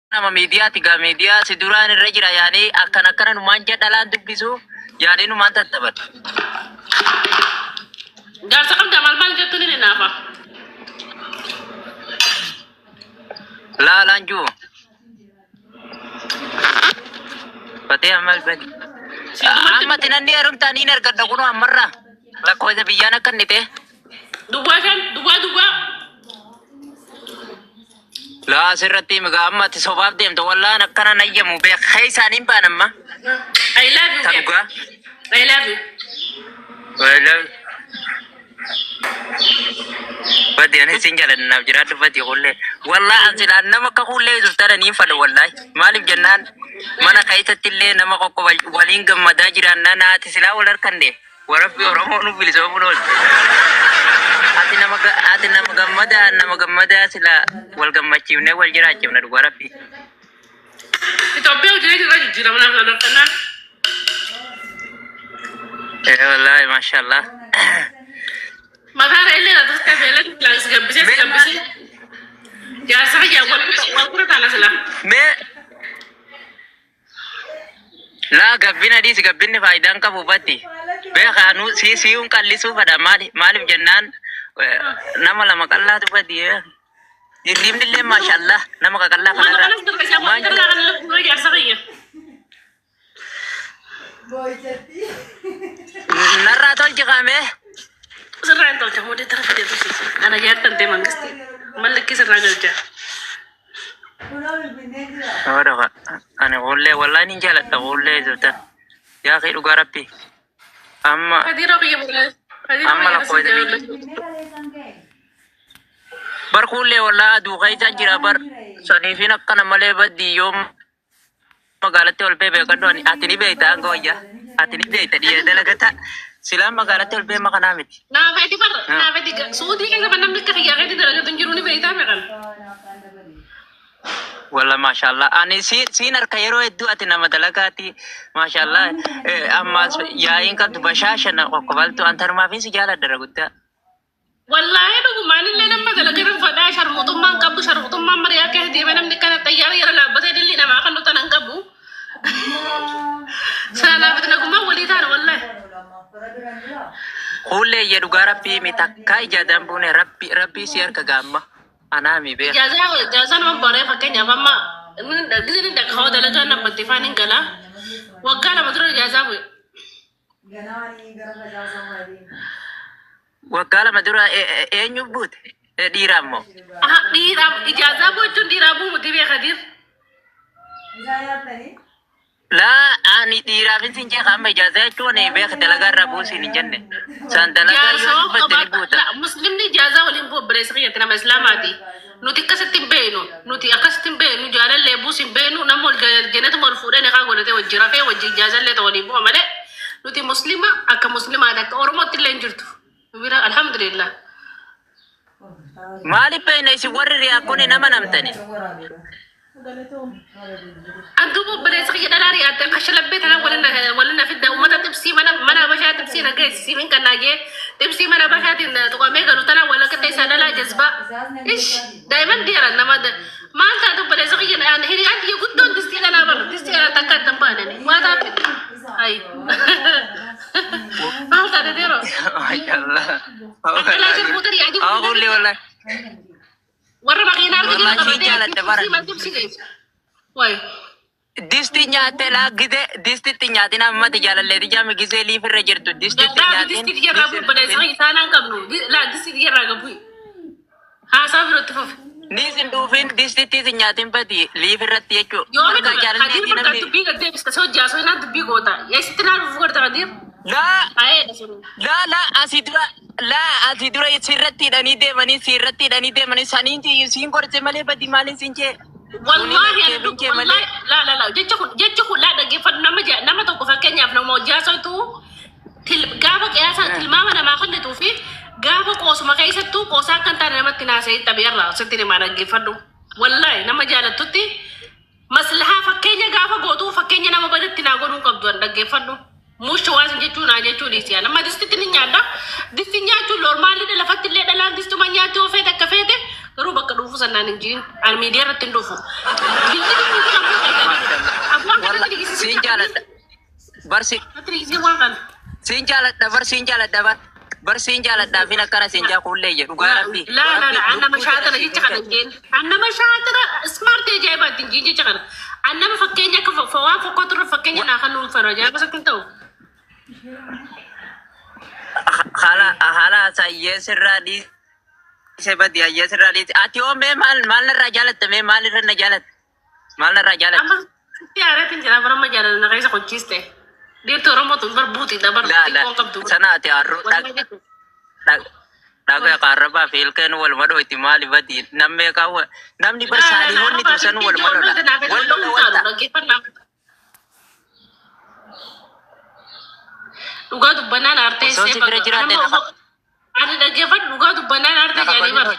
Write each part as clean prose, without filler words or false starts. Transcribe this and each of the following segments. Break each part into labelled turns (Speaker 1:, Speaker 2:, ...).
Speaker 1: nama media tiga media si duraan irra jira yaani akkana numaan jedhalaan dubbisu yaani numaan tattabat.
Speaker 2: Jaarsa qabda maal jettu ni naafa.
Speaker 1: Lanju. Patee amal badi. Amma tinanni arumta ni ergadda kunu ammarra. Lakkoofsa biyyaan akka inni ta'e.
Speaker 2: Duwwaa.
Speaker 1: Laa asirratti migaa amma ati sobaaf deemtu wallaan akkana nayyamu beekaa isaaniin baanamma.
Speaker 2: I love you.
Speaker 1: Tanugaa.
Speaker 2: I love you.
Speaker 1: Badi ani sin jalannaaf jiraadhu badi qullee. Wallaa an silaan nama akka qullee zuftara niin fadha wallaahi. Maaliif jennaan mana keessatti illee nama kokko waliin gammadaa jiraannaa naati silaa wal harkande. Warabbi Oromoo nu bilisoo bulool. Ati nama gammadaa sila wal gammachiifnee wal jiraachifna dhugaa rabbi.
Speaker 2: Itoophiyaa hojii irra jijjiirama naaf kanaan.
Speaker 1: Wallahi mashallah.
Speaker 2: Mataara illee na tuste beelatti bilaan si gabbisee. Jaarsa fayyaa wal kura taana sila.
Speaker 1: Mee laa gabbina dhiisi gabbinni faayidaan qabu batti. Beekaanu siiyuun qallisuu fadha maaliif jennaan nama lama qallaatu badi. Hirribni illee mashallah nama qaqallaa kanarra. Narraa tolchi qaamee.
Speaker 2: Sirraa hin tolcha moodee tara fidee tusiisa. Ana yaaddan ta'e mangisti mallakki sirraa galcha.
Speaker 1: Oodha ani qullee wallaahi ni jaaladha qullee zubtan. Yaa kee dhugaa rabbi. Amma lakkoofsa bar qullee wallaahi aduu keessa jira bar saniifin akkana malee baddi yoo magaalatti ol bee beekadhu ati ni beekta hanga wayyaa ati ni beekta dhiirri dalagata silaan magaalatti ol bee makanaa miti.
Speaker 2: Naafeeti suutii keessa namni akka fayyaa keetti dalagatu hin jiru ni beektaa meeqan.
Speaker 1: Walla mashallah ani siin harka yeroo hedduu ati nama dalagaati mashallah amma yaa'iin qabdu bashaashana qoqqobaltu antarumaa fi si jaaladha guddaa.
Speaker 2: Wallahi dhugumaan illee nama dalagatan fadhaa sharmuutummaan qabdu sharmuutummaan mariyaa keessa deemee namni kana xayyaara yeroo dhaabbatee dilli namaa kan nutan hin qabu. Sana naafeti nagumaan walii taana wallahi.
Speaker 1: Qullee iyya dhugaa rabbii mitakkaa ijaadan buune rabbii si harka gaamma. Anami be.
Speaker 2: Jaza nama bare fakkeenya amma gizini dakhaw dalaga na battifani gala wagga na madura jaza bu
Speaker 1: wagga la madura eenyu but dirammo
Speaker 2: diram ijaza bu tun dirabu mutibe khadir
Speaker 1: la ani dirafin sinje khamba ijaza chone be dalaga rabu sin jenne san dalaga yo badeli buta
Speaker 2: muslim ni jaza walin bu bresriya tana islamati nuti akkasitti beenu jaalallee buusin beenu namol jannatu wal fuudhee ne kaagolate wajji rafee wajji ijaasallee ta'anii bu'a malee nuti muslima akka muslimaadha akka oromootti illee hin jirtu bira alhamdulillah.
Speaker 1: Maaliif beena isin warri riyaakkoon nama namtani?
Speaker 2: Antu bobbeleessa kiyya dhalaa riyaatti kashalabee tanaan walina fidda uummata tibsii mana bashaa tibsii nageessisii min kannaagee tibsii mana bashaatiin tuqamee galu tanaan wal akka isaa dhalaa jazbaa ish daa'iman diyaran nama maal taatu bobbeleessa kiyya hiriyaan kiyya guddoon distii kanaa balu distii kanaa takka adda hin baanani waa taatu ayi maal taate deeroo akkalaa jirbuuta riyaadii
Speaker 1: qullee wallahi
Speaker 2: warra makiinaa arginu Why?
Speaker 1: Disti nyaate la gide disti nyaate na mati jalalle di jam gise li firre jirtu disti nyaate
Speaker 2: disti jara bu bale sai sana kabnu la disti jara gabu ha sabro tufuf
Speaker 1: ni sindufin disti nyaate pati li firre yecho
Speaker 2: yo ka jalalle di namni bi gadde biska so jaso na dubbi gota yestina ru gorta gadir
Speaker 1: la asidura sirratti dani de mani saninti sin korte male pati male sinche
Speaker 2: wallahi la jechu la da gefan nama to ko fakenya af namo jaso tu gaba qiyasa tilmama na ma khande tu fi gaba ko suma kaisa tu ko sakan tan nama tinase tabiyarra sitini ma da gefadu wallahi nama jala tutti maslaha fakenya gaba gotu fakenya nama badatti na gonu qabdu da gefadu mush wasin jechu na jechu disiya nama disti tin nyaada disti nyaatu normal de la fatille da la distu ma nyaatu fete ka fete Guru bakka dhufu sannan injiin almiidiyaa irratti hin dhufu. Biyyi
Speaker 1: jaaladha. Barsi
Speaker 2: Matriisii waan kana.
Speaker 1: siin jaaladha barsiin jaaladha barsiin jaaladhaa fi akkana siin jaa kullee jedhu gaarabbi.
Speaker 2: La annama shaatira jecha kana jeen. Annama shaatira smart ajaa'ibaatti hin jecha kana. Annama fakkeenya akka waan fokkootu irra fakkeenya naa kan nuun fara ajaa'iba sakkin ta'u.
Speaker 1: Haala sayyee sirraa dhiise badii hayyee sirraa dhiise. Ati hoo mee maal narraa jaalatta mee maal irra na jaalatta? Maal narraa jaalatta?
Speaker 2: Amma sitti aareetiin jira bara amma jaalala na keessa qochiste. Deemtu Oromoo barbuuti dabar xiqqoo qabdu.
Speaker 1: Sana ati harroo dhagaa qaarrabaa fi ilkeen wal madoo itti maali badii namni barsaanii honni tusan wal madoodha.
Speaker 2: Dhugaa dubbannaan aartee ani dhaggeeffadhu dhugaa dubbannaan aartee jaanii bara.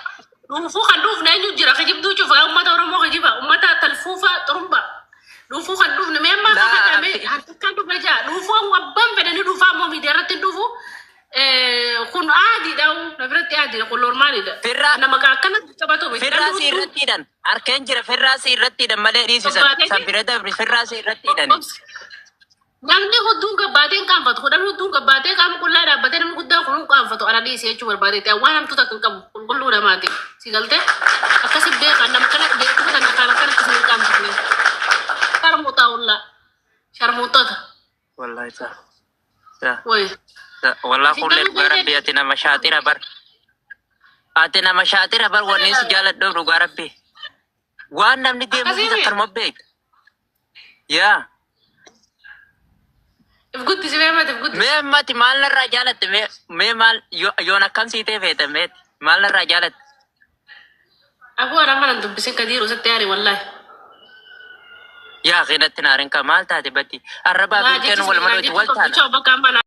Speaker 2: Dhuufuu kan dhuufne eenyu jira kijibduu cufa uummata Oromoo kijiba uummata talfuufa xurumba. Dhuufuu kan dhuufne mee ammaa kakatame harkakkaan dhufa jaa dhuufuu wabban fedhanii dhuufaa ammoo miidiyaa irratti dhufu kun aadiidha na biratti aadiidha kun normaaliidha. Nama akkanatti qabatu
Speaker 1: firraasii irrattiidhan harkeen jira firraasii irrattiidhan malee dhiisisan sanbirata firraasii irrattiidhan.
Speaker 2: Namni hedduun gabbaateen qaanfatu kudhan hedduun gabbaatee qaama qullaa dhaabbatee namni guddaan kun qaanfatu ana dhiisee jechuu barbaade waan hamtuuta kan qabu qulqulluu namaati si galtee akkasi beekan nama kana beeku kan kana kana akkasii qaanfatu sharmuutaa ullaa sharmuutota
Speaker 1: wallahi sa
Speaker 2: way
Speaker 1: wallahi kullee dhugaa rabbi ati nama shaatira bar wanni si jaaladhu dhugaa rabbi waan namni deemu fi akkanuma beek yaa.
Speaker 2: Ifgutti si meemati ifgutti.
Speaker 1: Meemati maal narraa jaalatte mee maal yoon akkam siitee feete meeti maal narraa jaalatte.
Speaker 2: Aboo ana mana dubbisin kadiiru sitti yaari wallahi.
Speaker 1: Yaa qinatti naarin ka maal taate batti arrabaa fi ilkeen wal madoo itti wal taate.